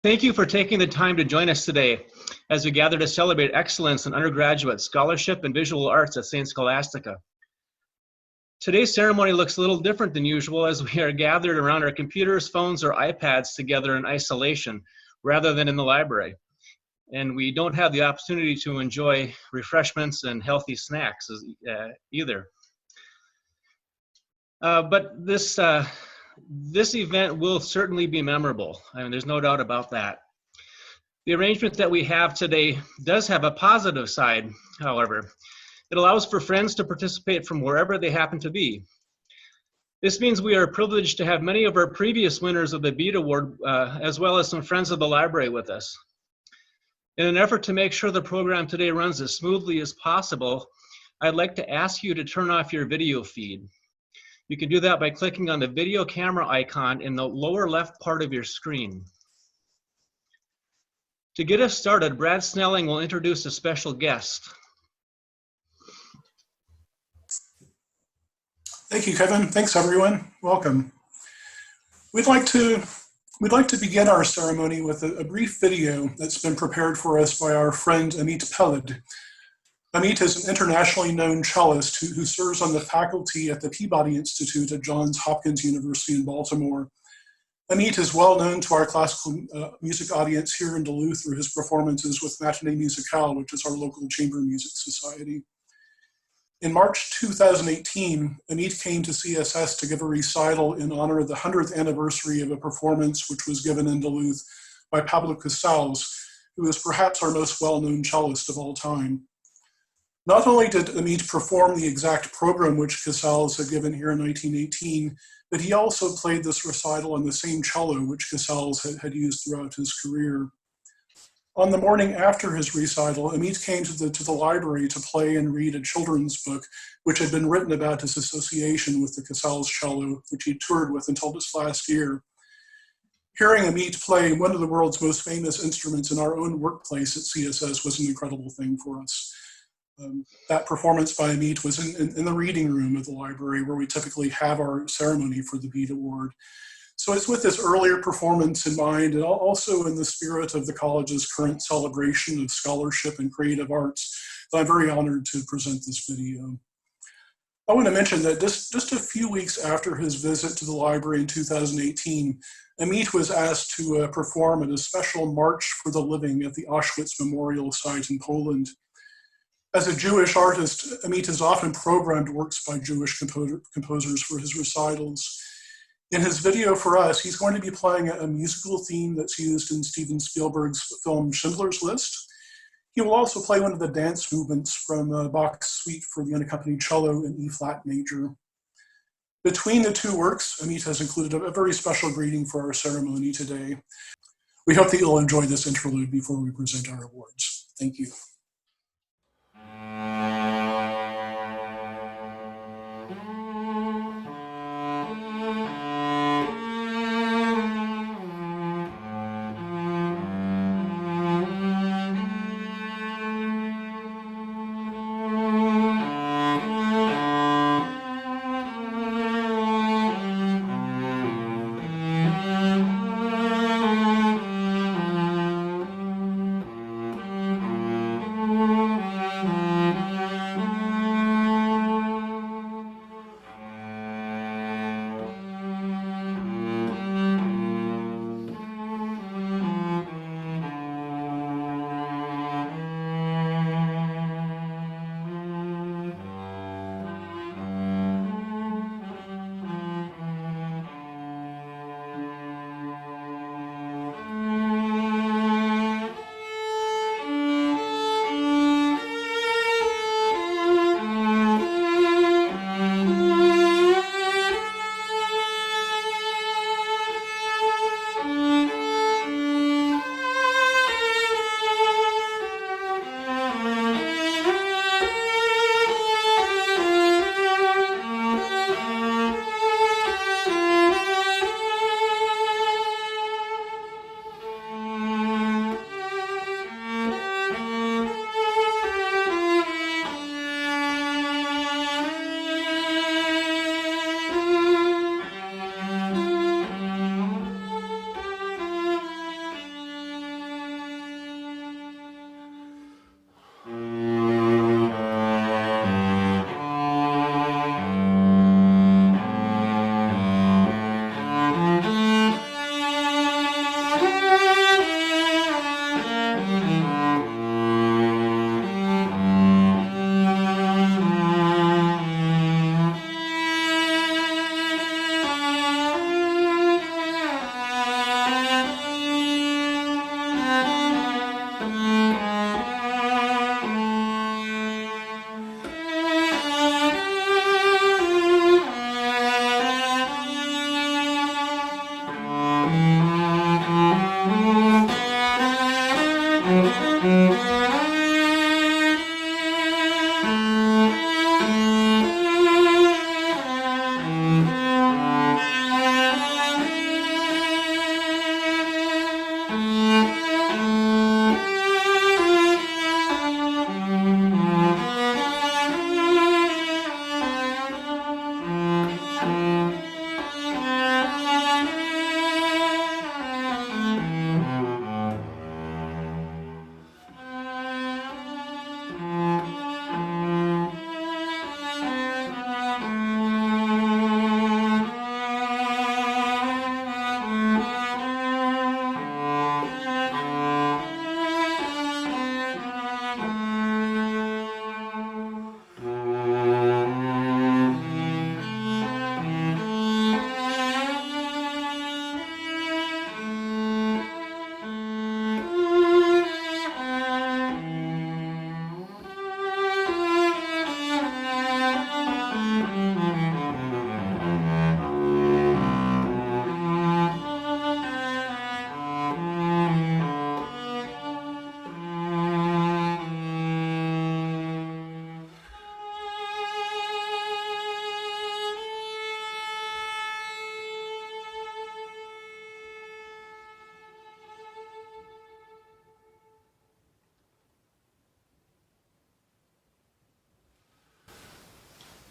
Thank you for taking the time to join us today as we gather to celebrate excellence in undergraduate scholarship and visual arts at St. Scholastica. Today's ceremony looks a little different than usual as we are gathered around our computers, phones, or iPads together in isolation rather than in the library. And we don't have the opportunity to enjoy refreshments and healthy snacks either. But this event will certainly be memorable. I mean, there's no doubt about that. The arrangement that we have today does have a positive side, however. It allows for friends to participate from wherever they happen to be. This means we are privileged to have many of our previous winners of the Bede Award, as well as some friends of the library with us. In an effort to make sure the program today runs as smoothly as possible, I'd like to ask you to turn off your video feed. You can do that by clicking on the video camera icon in the lower left part of your screen. To get us started, Brad Snelling will introduce a special guest. Thank you, Kevin. Thanks, everyone. Welcome. We'd like to begin our ceremony with a brief video that's been prepared for us by our friend Amit Peled. Amit is an internationally known cellist who serves on the faculty at the Peabody Institute at Johns Hopkins University in Baltimore. Amit is well known to our classical music audience here in Duluth through his performances with Matinee Musicale, which is our local chamber music society. In March 2018, Amit came to CSS to give a recital in honor of the 100th anniversary of a performance which was given in Duluth by Pablo Casals, who is perhaps our most well-known cellist of all time. Not only did Amit perform the exact program which Casals had given here in 1918, but he also played this recital on the same cello which Casals had used throughout his career. On the morning after his recital, Amit came to the library to play and read a children's book which had been written about his association with the Casals cello, which he toured with until this last year. Hearing Amit play one of the world's most famous instruments in our own workplace at CSS was an incredible thing for us. That performance by Amit was in the reading room of the library where we typically have our ceremony for the Bede Award. So it's with this earlier performance in mind and also in the spirit of the college's current celebration of scholarship and creative arts that I'm very honored to present this video. I want to mention that just a few weeks after his visit to the library in 2018, Amit was asked to perform at a special March for the Living at the Auschwitz Memorial Site in Poland. As a Jewish artist, Amit has often programmed works by Jewish composers for his recitals. In his video for us, he's going to be playing a musical theme that's used in Steven Spielberg's film Schindler's List. He will also play one of the dance movements from Bach's Suite for the Unaccompanied Cello in E-flat major. Between the two works, Amit has included a very special greeting for our ceremony today. We hope that you'll enjoy this interlude before we present our awards. Thank you.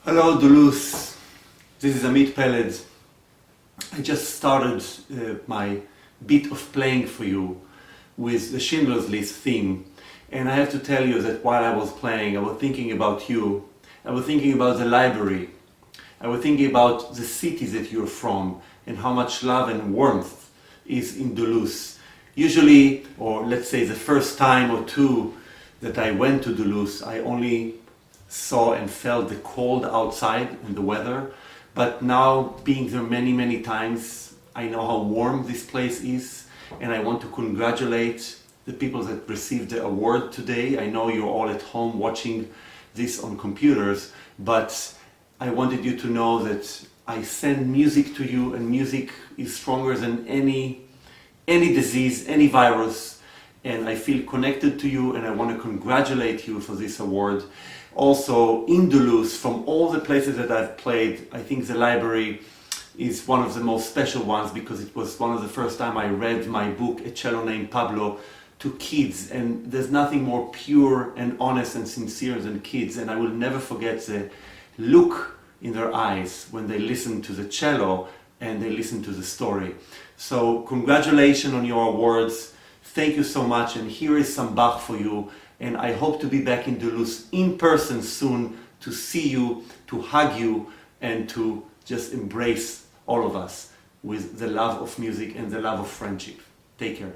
Hello Duluth, this is Amit Peled. I just started my bit of playing for you with the Schindler's List theme, and I have to tell you that while I was playing I was thinking about you, I was thinking about the library, I was thinking about the city that you're from and how much love and warmth is in Duluth. Usually, or let's say the first time or two that I went to Duluth, I only saw and felt the cold outside and the weather, but now being there many times, I know how warm this place is, and I want to congratulate the people that received the award today. I know you're all at home watching this on computers, but I wanted you to know that I send music to you, and music is stronger than any disease, any virus, and I feel connected to you, and I want to congratulate you for this award. Also in Duluth, from all the places that I've played, I think the library is one of the most special ones because it was one of the first time I read my book, A Cello Named Pablo, to kids, and there's nothing more pure and honest and sincere than kids, and I will never forget the look in their eyes when they listen to the cello and they listen to the story. So congratulations on your awards, thank you so much, and here is some Bach for you. And I hope to be back in Duluth in person soon to see you, to hug you, and to just embrace all of us with the love of music and the love of friendship. Take care.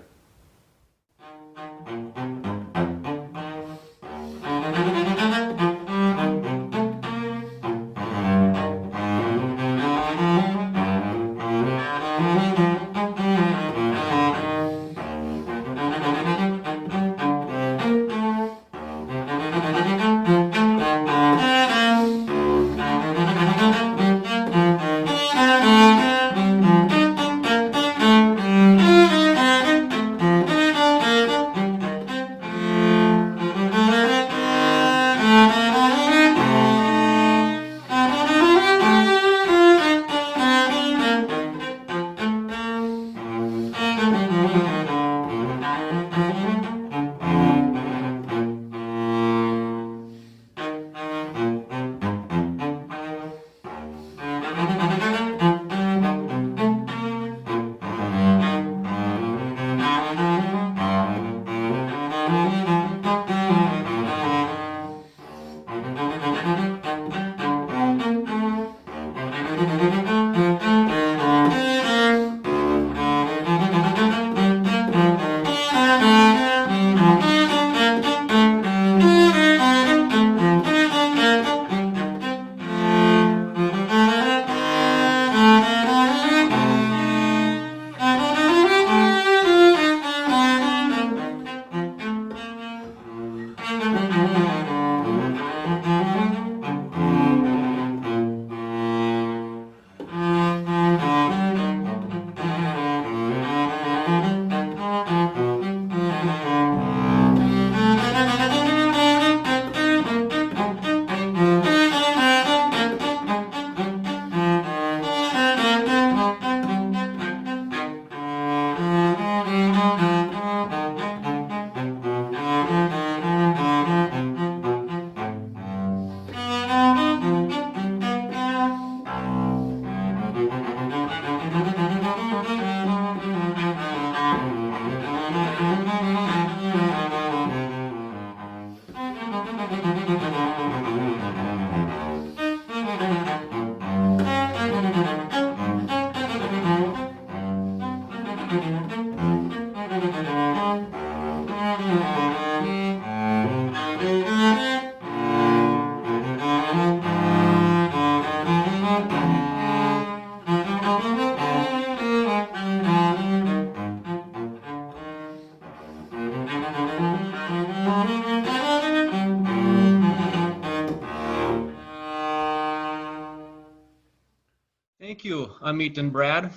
Thank you, Amit and Brad.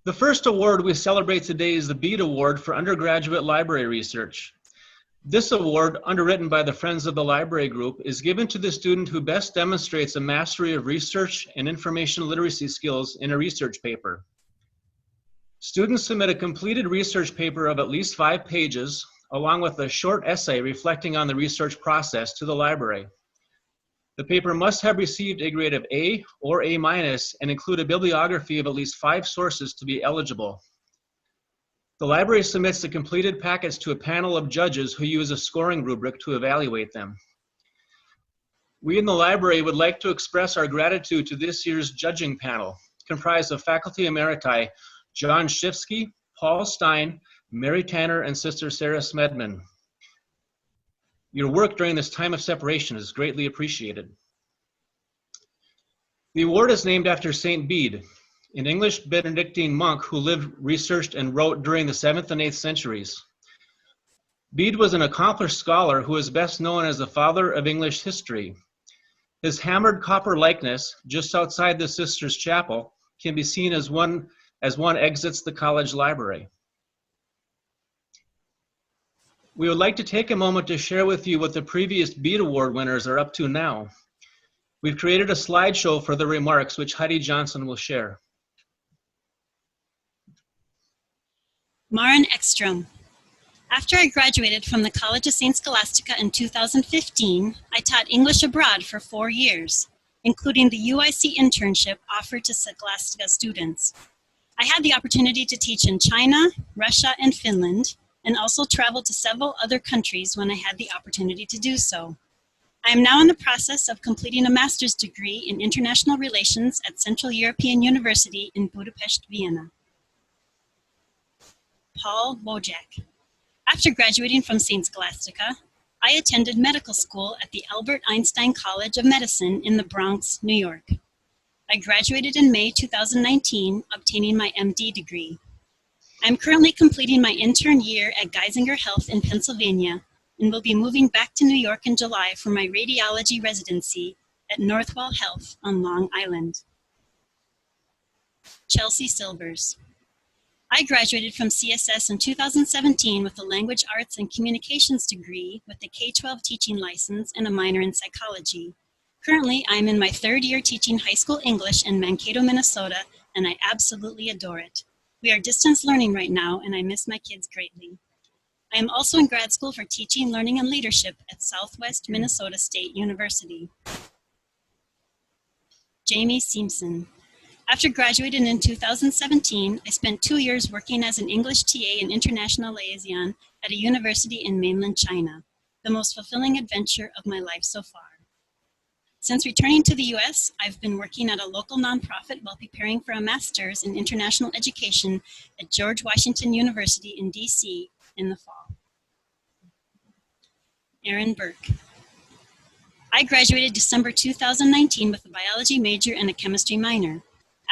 The first award we celebrate today is the Bede Award for Undergraduate Library Research. This award, underwritten by the Friends of the Library Group, is given to the student who best demonstrates a mastery of research and information literacy skills in a research paper. Students submit a completed research paper of at least 5 pages, along with a short essay reflecting on the research process to the library. The paper must have received a grade of A or A- and include a bibliography of at least 5 sources to be eligible. The library submits the completed packets to a panel of judges who use a scoring rubric to evaluate them. We in the library would like to express our gratitude to this year's judging panel, comprised of faculty emeriti John Shifsky, Paul Stein, Mary Tanner, and Sister Sarah Smedman. Your work during this time of separation is greatly appreciated. The award is named after Saint Bede, an English Benedictine monk who lived, researched, and wrote during the 7th and 8th centuries. Bede was an accomplished scholar who is best known as the father of English history. His hammered copper likeness, just outside the Sisters' Chapel, can be seen as one exits the college library. We would like to take a moment to share with you what the previous Bede Award winners are up to now. We've created a slideshow for the remarks, which Heidi Johnson will share. Maren Ekstrom. After I graduated from the College of St. Scholastica in 2015, I taught English abroad for 4 years, including the UIC internship offered to Scholastica students. I had the opportunity to teach in China, Russia, and Finland, and also traveled to several other countries when I had the opportunity to do so. I am now in the process of completing a master's degree in international relations at Central European University in Budapest, Vienna. Paul Wojak. After graduating from St. Scholastica, I attended medical school at the Albert Einstein College of Medicine in the Bronx, New York. I graduated in May 2019, obtaining my MD degree. I'm currently completing my intern year at Geisinger Health in Pennsylvania and will be moving back to New York in July for my radiology residency at Northwell Health on Long Island. Chelsea Silvers. I graduated from CSS in 2017 with a language arts and communications degree with a K-12 teaching license and a minor in psychology. Currently, I'm in my 3rd year teaching high school English in Mankato, Minnesota, and I absolutely adore it. We are distance learning right now, and I miss my kids greatly. I am also in grad school for teaching, learning, and leadership at Southwest Minnesota State University. Jamie Simpson. After graduating in 2017, I spent 2 years working as an English TA and international liaison at a university in mainland China, the most fulfilling adventure of my life so far. Since returning to the US, I've been working at a local nonprofit while preparing for a master's in international education at George Washington University in DC in the fall. Erin Burke. I graduated December 2019 with a biology major and a chemistry minor.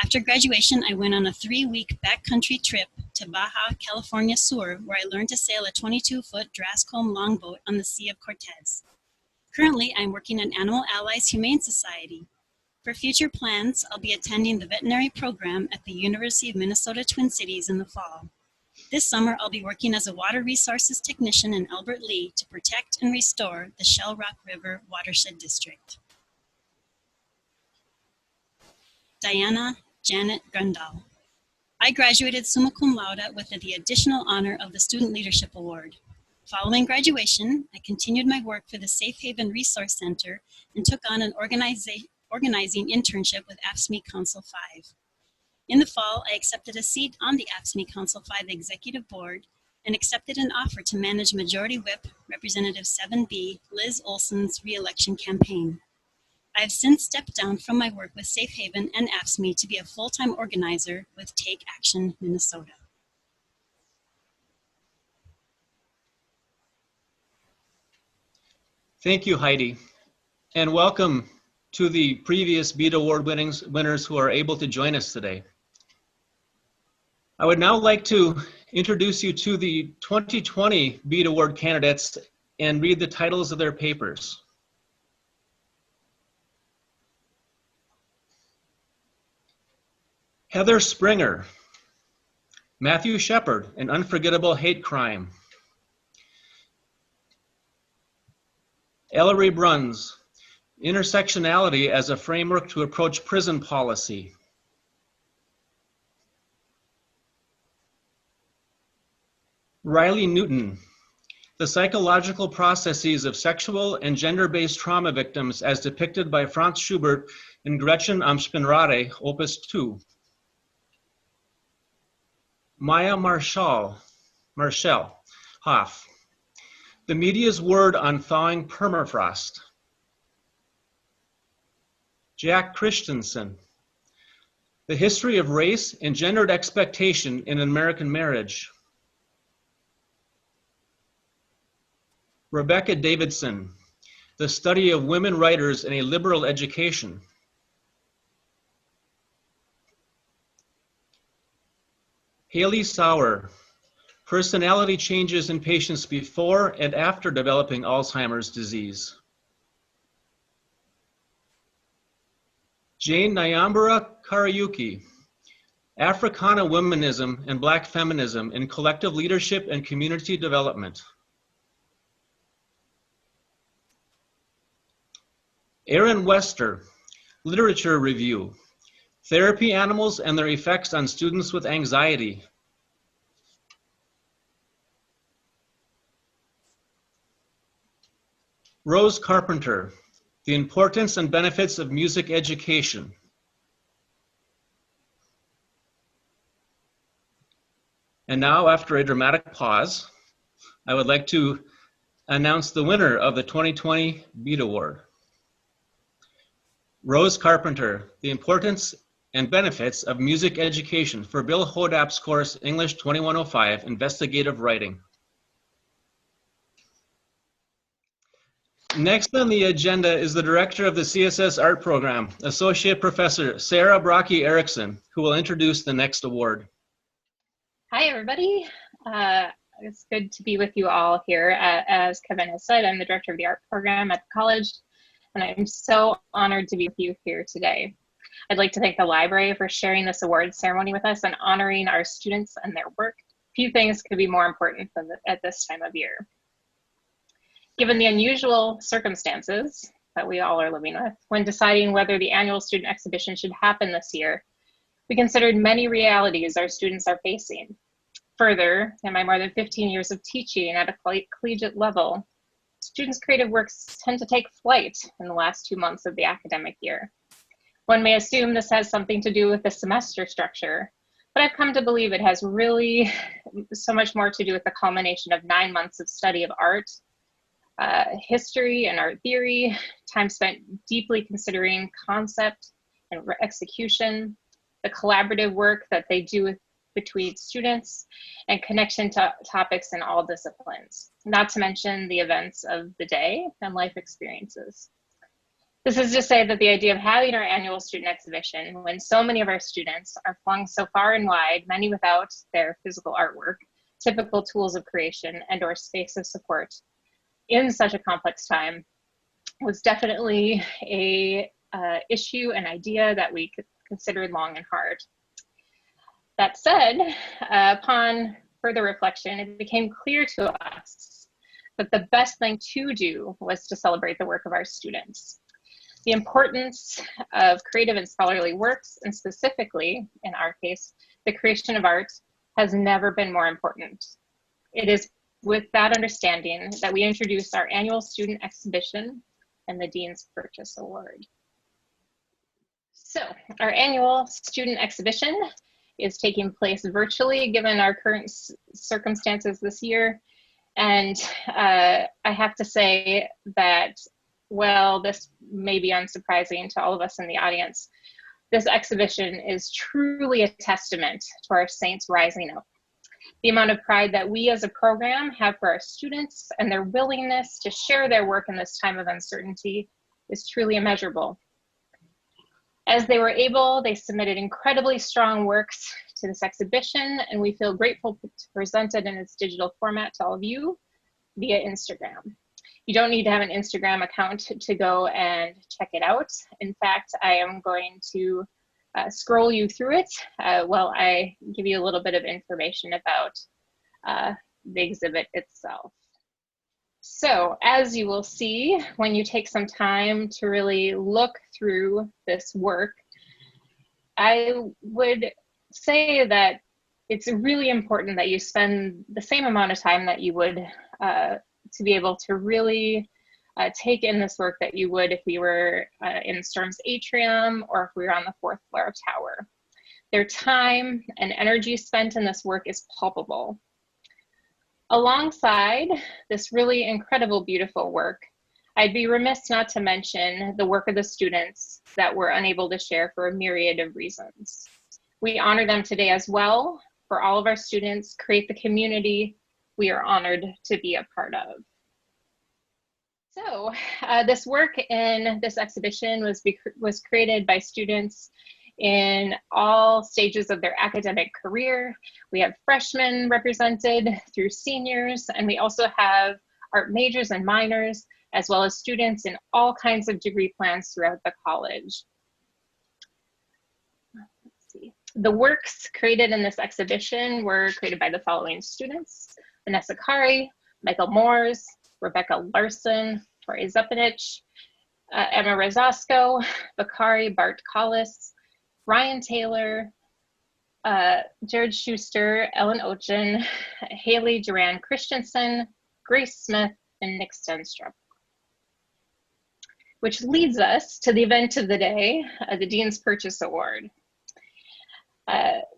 After graduation, I went on a 3-week backcountry trip to Baja California Sur, where I learned to sail a 22-foot Drascombe longboat on the Sea of Cortez. Currently, I'm working at Animal Allies Humane Society. For future plans, I'll be attending the veterinary program at the University of Minnesota Twin Cities in the fall. This summer, I'll be working as a water resources technician in Albert Lea to protect and restore the Shell Rock River Watershed District. Diana Janet Grundall. I graduated summa cum laude with the additional honor of the Student Leadership Award. Following graduation, I continued my work for the Safe Haven Resource Center and took on an organizing internship with AFSCME Council 5. In the fall, I accepted a seat on the AFSCME Council 5 Executive Board and accepted an offer to manage Majority Whip Representative 7B Liz Olson's re-election campaign. I have since stepped down from my work with Safe Haven and AFSCME to be a full-time organizer with Take Action Minnesota. Thank you, Heidi, and welcome to the previous Bede Award winners who are able to join us today. I would now like to introduce you to the 2020 Bede Award candidates and read the titles of their papers. Heather Springer, Matthew Shepard, An Unforgettable Hate Crime. Ellery Bruns, Intersectionality as a Framework to Approach Prison Policy. Riley Newton, the psychological processes of sexual and gender-based trauma victims as depicted by Franz Schubert in Gretchen am Spinnrade, Opus 2. Maya Marshall Hoff, the media's word on thawing permafrost. Jack Christensen, the history of race and gendered expectation in American marriage. Rebecca Davidson, the study of women writers in a liberal education. Haley Sauer, personality changes in patients before and after developing Alzheimer's disease. Jane Nyambura Karayuki, Africana womanism and Black feminism in collective leadership and community development. Aaron Wester, literature review, therapy animals and their effects on students with anxiety. Rose Carpenter, the importance and benefits of music education. And now, after a dramatic pause, I would like to announce the winner of the 2020 Bede Award. Rose Carpenter, the importance and benefits of music education for Bill Hodap's course English 2105, Investigative Writing. Next on the agenda is the director of the CSS Art Program, Associate Professor Sarah Brocky Erickson, who will introduce the next award. Hi, everybody. It's good to be with you all here. As Kevin has said, I'm the director of the art program at the college, and I'm so honored to be with you here today. I'd like to thank the library for sharing this award ceremony with us and honoring our students and their work. Few things could be more important than at this time of year. Given the unusual circumstances that we all are living with, when deciding whether the annual student exhibition should happen this year, we considered many realities our students are facing. Further, in my more than 15 years of teaching at a collegiate level, students' creative works tend to take flight in the last 2 months of the academic year. One may assume this has something to do with the semester structure, but I've come to believe it has really so much more to do with the culmination of 9 months of study of art, history and art theory, time spent deeply considering concept and execution, the collaborative work that they do between students, and connection to topics in all disciplines, not to mention the events of the day and life experiences. This is to say that the idea of having our annual student exhibition, when so many of our students are flung so far and wide, many without their physical artwork, typical tools of creation, and/or space of support, in such a complex time, was definitely a issue and idea that we considered long and hard. That said, upon further reflection, it became clear to us that the best thing to do was to celebrate the work of our students. The importance of creative and scholarly works, and specifically, in our case, the creation of art, has never been more important. It is with that understanding that we introduce our annual student exhibition and the Dean's Purchase Award. So our annual student exhibition is taking place virtually given our current circumstances this year. And I have to say that, well, this may be unsurprising to all of us in the audience, this exhibition is truly a testament to our saints rising up. The amount of pride that we as a program have for our students and their willingness to share their work in this time of uncertainty is truly immeasurable. As they were able, they submitted incredibly strong works to this exhibition, and we feel grateful to present it in its digital format to all of you via Instagram. You don't need to have an Instagram account to go and check it out. In fact, I am going to scroll you through it while I give you a little bit of information about the exhibit itself. So as you will see, when you take some time to really look through this work, I would say that it's really important that you spend the same amount of time that you would to be able to really take in this work that you would if we were in Storm's atrium or if we were on the 4th floor of Tower. Their time and energy spent in this work is palpable. Alongside this really incredible, beautiful work, I'd be remiss not to mention the work of the students that were unable to share for a myriad of reasons. We honor them today as well. For all of our students, create the community we are honored to be a part of. So this work in this exhibition was created by students in all stages of their academic career. We have freshmen represented through seniors, and we also have art majors and minors, as well as students in all kinds of degree plans throughout the college. Let's see. The works created in this exhibition were created by the following students: Vanessa Kari, Michael Moores, Rebecca Larson, Tori Zepanich, Emma Rezasco, Bakari Bart Collis, Ryan Taylor, Jared Schuster, Ellen Ochen, Haley Duran Christensen, Grace Smith, and Nick Stenstrup. Which leads us to the event of the day, the Dean's Purchase Award.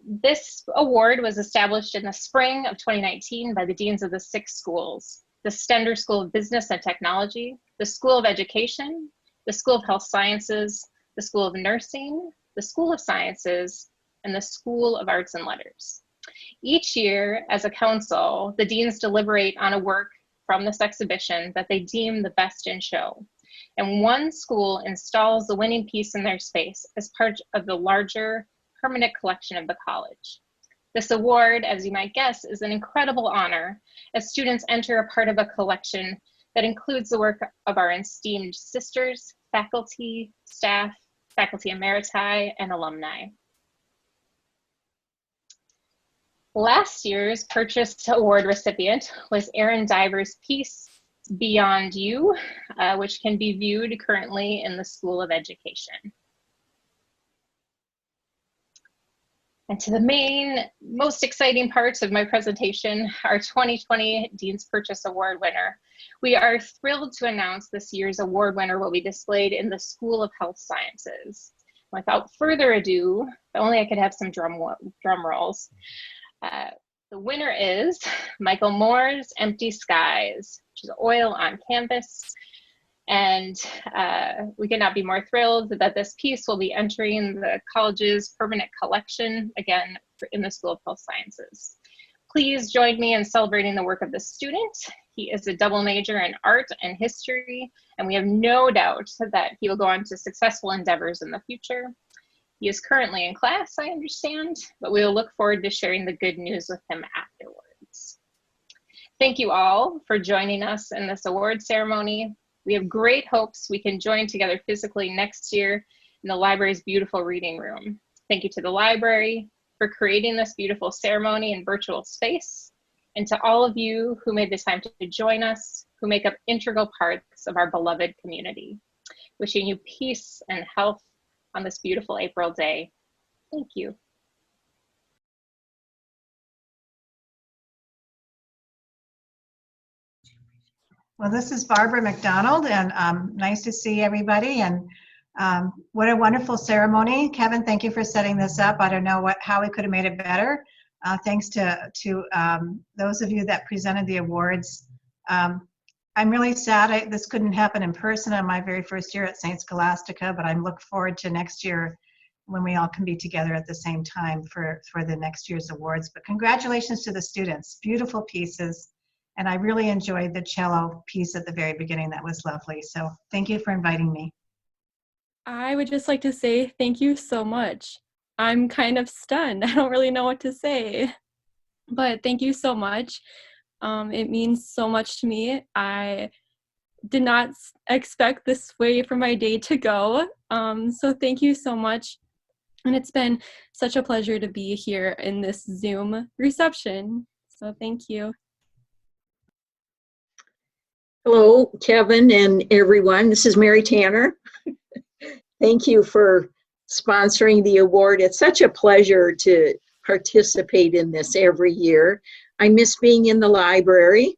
This award was established in the spring of 2019 by the deans of the 6 schools: the Stender School of Business and Technology, the School of Education, the School of Health Sciences, the School of Nursing, the School of Sciences, and the School of Arts and Letters. Each year, as a council, the deans deliberate on a work from this exhibition that they deem the best in show. And one school installs the winning piece in their space as part of the larger permanent collection of the college. This award, as you might guess, is an incredible honor as students enter a part of a collection that includes the work of our esteemed sisters, faculty, staff, faculty emeriti, and alumni. Last year's Purchase Award recipient was Erin Diver's piece, Beyond You, which can be viewed currently in the School of Education. And to the main, most exciting parts of my presentation, our 2020 Dean's Purchase Award winner. We are thrilled to announce this year's award winner will be displayed in the School of Health Sciences. Without further ado, if only I could have some drum rolls. The winner is Michael Moore's Empty Skies, which is oil on canvas. And we could not be more thrilled that this piece will be entering the college's permanent collection, again, in the School of Health Sciences. Please join me in celebrating the work of the student. He is a double major in art and history, and we have no doubt that he will go on to successful endeavors in the future. He is currently in class, I understand, but we will look forward to sharing the good news with him afterwards. Thank you all for joining us in this award ceremony. We have great hopes we can join together physically next year in the library's beautiful reading room. Thank you to the library for creating this beautiful ceremony in virtual space, and to all of you who made the time to join us, who make up integral parts of our beloved community. Wishing you peace and health on this beautiful April day. Thank you. Well, this is Barbara McDonald, and nice to see everybody. And what a wonderful ceremony. Kevin, thank you for setting this up. I don't know how we could have made it better. Thanks to those of you that presented the awards. I'm really sad this couldn't happen in person on my very first year at St. Scholastica, but I look forward to next year when we all can be together at the same time for the next year's awards. But congratulations to the students, beautiful pieces. And I really enjoyed the cello piece at the very beginning. That was lovely. So thank you for inviting me. I would just like to say thank you so much. I'm kind of stunned. I don't really know what to say, but thank you so much. It means so much to me. I did not expect this way for my day to go. So thank you so much. And it's been such a pleasure to be here in this Zoom reception. So thank you. Hello, Kevin and everyone. This is Mary Tanner. Thank you for sponsoring the award. It's such a pleasure to participate in this every year. I miss being in the library.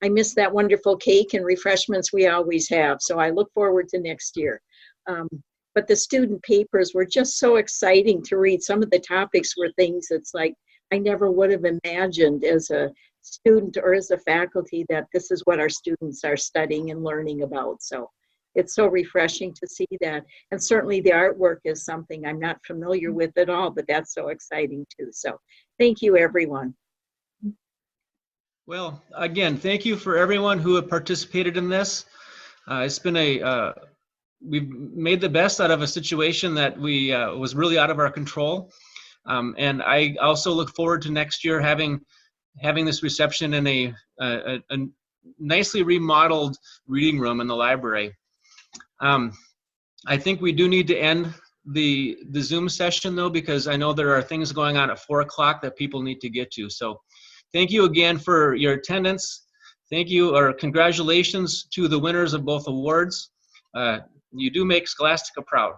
I miss that wonderful cake and refreshments we always have. So I look forward to next year. But the student papers were just so exciting to read. Some of the topics were things that's like I never would have imagined as a student or as a faculty that this is what our students are studying and learning about. So it's so refreshing to see that. And certainly the artwork is something I'm not familiar with at all, but that's so exciting too. So thank you, everyone. Well, again, thank you for everyone who have participated in this. It's been we've made the best out of a situation that was really out of our control. And I also look forward to next year having this reception in a nicely remodeled reading room in the library. I think we do need to end the Zoom session though, because I know there are things going on at 4 o'clock that people need to get to. So thank you again for your attendance. Thank you, or congratulations to the winners of both awards. You do make Scholastica proud.